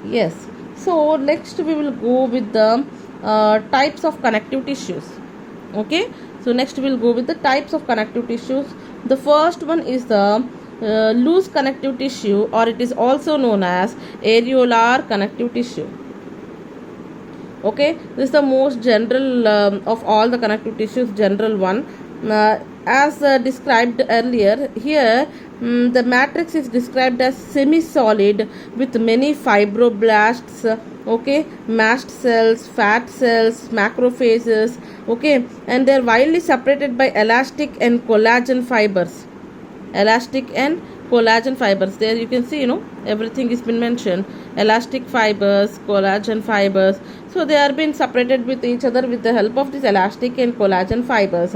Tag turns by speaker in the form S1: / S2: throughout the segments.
S1: Yes. So next we will go with the types of connective tissues. Okay. So next we'll go with the types of connective tissues. The first one is the loose connective tissue, or it is also known as areolar connective tissue. Okay, this is the most general of all the connective tissues, general one. As described earlier, here the matrix is described as semi-solid with many fibroblasts, okay, mast cells, fat cells, macrophages, okay, and they are widely separated by elastic and collagen fibers. Elastic and collagen fibers, there you can see, everything has been mentioned. Elastic fibers, collagen fibers, so they are being separated with each other with the help of this elastic and collagen fibers.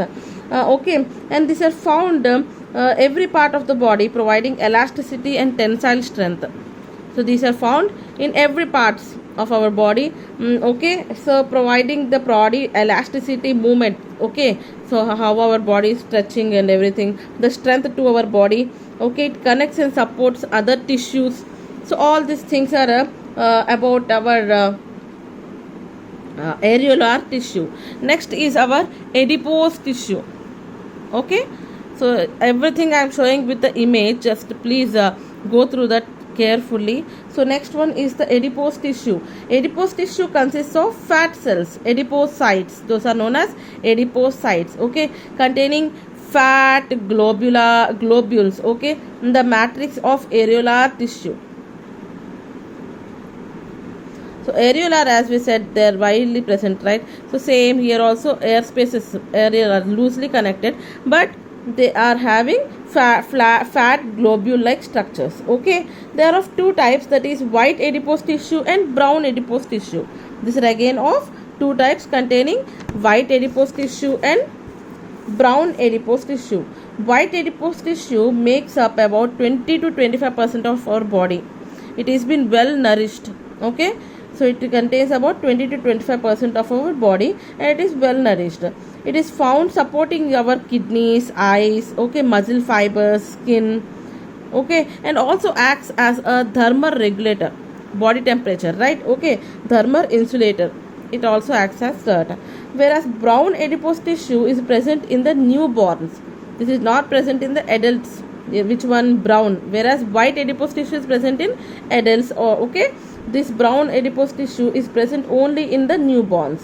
S1: Okay, and these are found every part of the body, providing elasticity and tensile strength. So these are found in every parts of our body. Okay, so providing the body elasticity, movement. Okay, so how our body is stretching and everything, the strength to our body. Okay, it connects and supports other tissues. So all these things are about our areolar tissue. Next is our adipose tissue. Okay, so everything I am showing with the image, just please go through that carefully. So next one is the adipose tissue. Adipose tissue consists of fat cells, adipocytes, those are known as adipocytes, okay, containing fat globules, okay, in the matrix of areolar tissue. So areolar, as we said, they are widely present, right? So same here also, air spaces areolar loosely connected, but they are having fat globule like structures. Okay, they are of two types, that is white adipose tissue and brown adipose tissue. This is again of two types, containing white adipose tissue and brown adipose tissue. White adipose tissue makes up about 20 to 25% of our body. It has been well nourished. Okay, so it contains about 20 to 25% of our body, and it is well nourished. It is found supporting our kidneys, eyes, okay, muscle fibers, skin, okay, and also acts as a thermal regulator, body temperature, right? Okay, thermal insulator, it also acts as that. Whereas brown adipose tissue is present in the newborns. This is not present in the adults. Which one? Brown. Whereas white adipose tissue is present in adults. Or okay, this brown adipose tissue is present only in the newborns.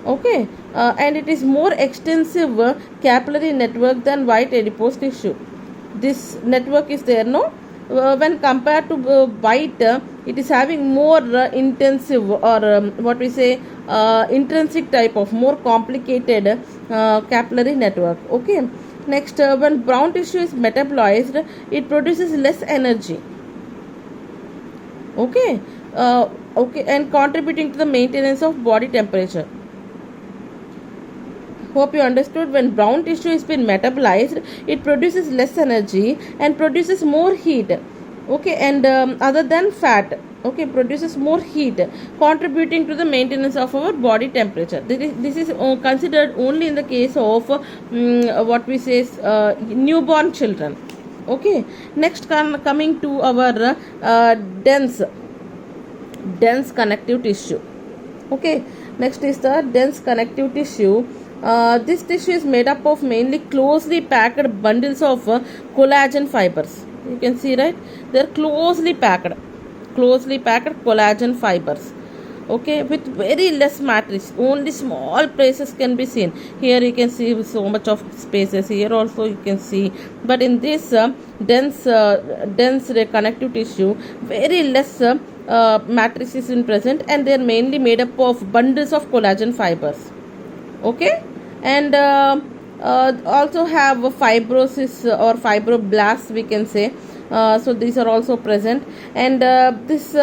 S1: Okay, and it is more extensive capillary network than white adipose tissue. This network is there, no? When compared to white, it is having more intensive, or what we say, intrinsic type of more complicated capillary network. Okay, next, when brown tissue is metabolized, it produces less energy. Okay, okay, and contributing to the maintenance of body temperature. Hope you understood. When brown tissue is been metabolized, it produces less energy and produces more heat. Okay, and other than fat, okay, produces more heat, contributing to the maintenance of our body temperature. This is considered only in the case of what we say newborn children. Okay, next coming to our dense connective tissue. Okay, next is the dense connective tissue. This tissue is made up of mainly closely packed bundles of collagen fibers. You can see, right? They are closely packed collagen fibers. Okay, with very less matrix, only small places can be seen. Here you can see so much of spaces. Here also you can see, but in this dense connective tissue, very less matrix is present, and they are mainly made up of bundles of collagen fibers. Okay, and also have fibrosis or fibroblasts, we can say. So these are also present, and this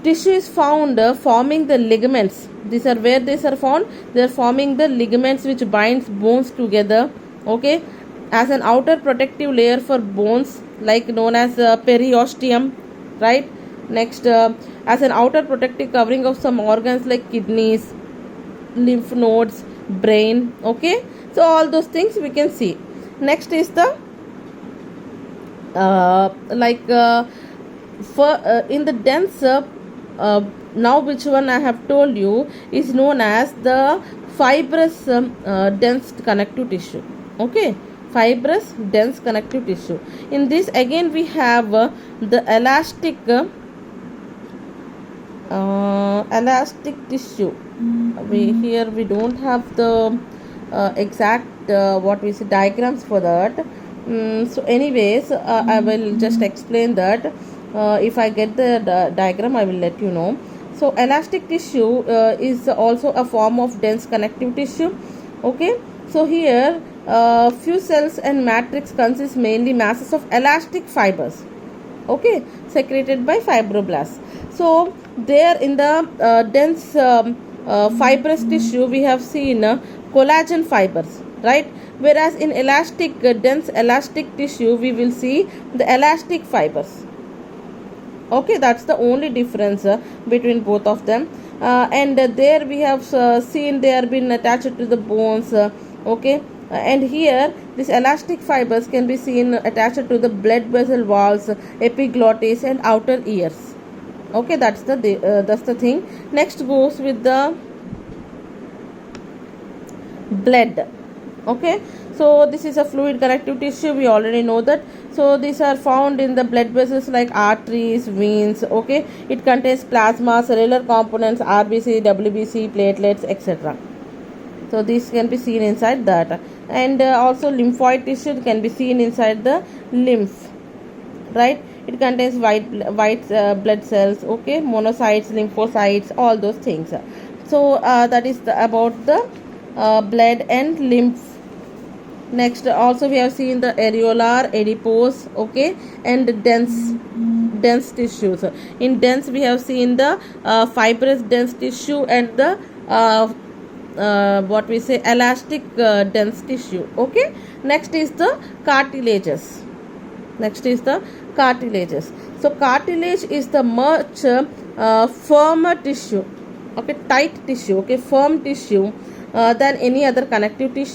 S1: tissue is found forming the ligaments. These are where these are found. They are forming the ligaments which binds bones together. Okay, as an outer protective layer for bones, like known as periosteum, right? Next, as an outer protective covering of some organs like kidneys, lymph nodes, brain. Okay, so all those things we can see. Next is the in the dense now which one I have told you is known as the fibrous dense connective tissue. Okay, fibrous dense connective tissue. In this again we have the elastic tissue. We don't have the exact what we say diagrams for that. So anyways, I will just explain that. If I get the diagram, I will let you know. So elastic tissue is also a form of dense connective tissue. Okay, so here few cells and matrix consist mainly masses of elastic fibers, okay, secreted by fibroblasts. So there in the dense fibrous tissue we have seen collagen fibers, right, whereas in elastic dense elastic tissue we will see the elastic fibers. Okay, that's the only difference between both of them. And there we have seen they are been attached to the bones. Okay, and here these elastic fibers can be seen attached to the blood vessel walls, epiglottis and outer ears. Okay, that's the thing. Next goes with the blood. Okay, so this is a fluid connective tissue, we already know that. So these are found in the blood vessels like arteries, veins. Okay, it contains plasma, cellular components, RBC, WBC, platelets, etc. So these can be seen inside that. And also lymphoid tissue can be seen inside the lymph, right. It contains white blood cells, okay, monocytes, lymphocytes, all those things. So that is about the blood and lymph. Next also we have seen the areolar, adipose, okay, and dense tissues. In dense we have seen the fibrous dense tissue and the what we say elastic dense tissue. Okay, next is the cartilages. So cartilage is the much firmer tissue, okay, tight tissue, okay, firm tissue than any other connective tissue.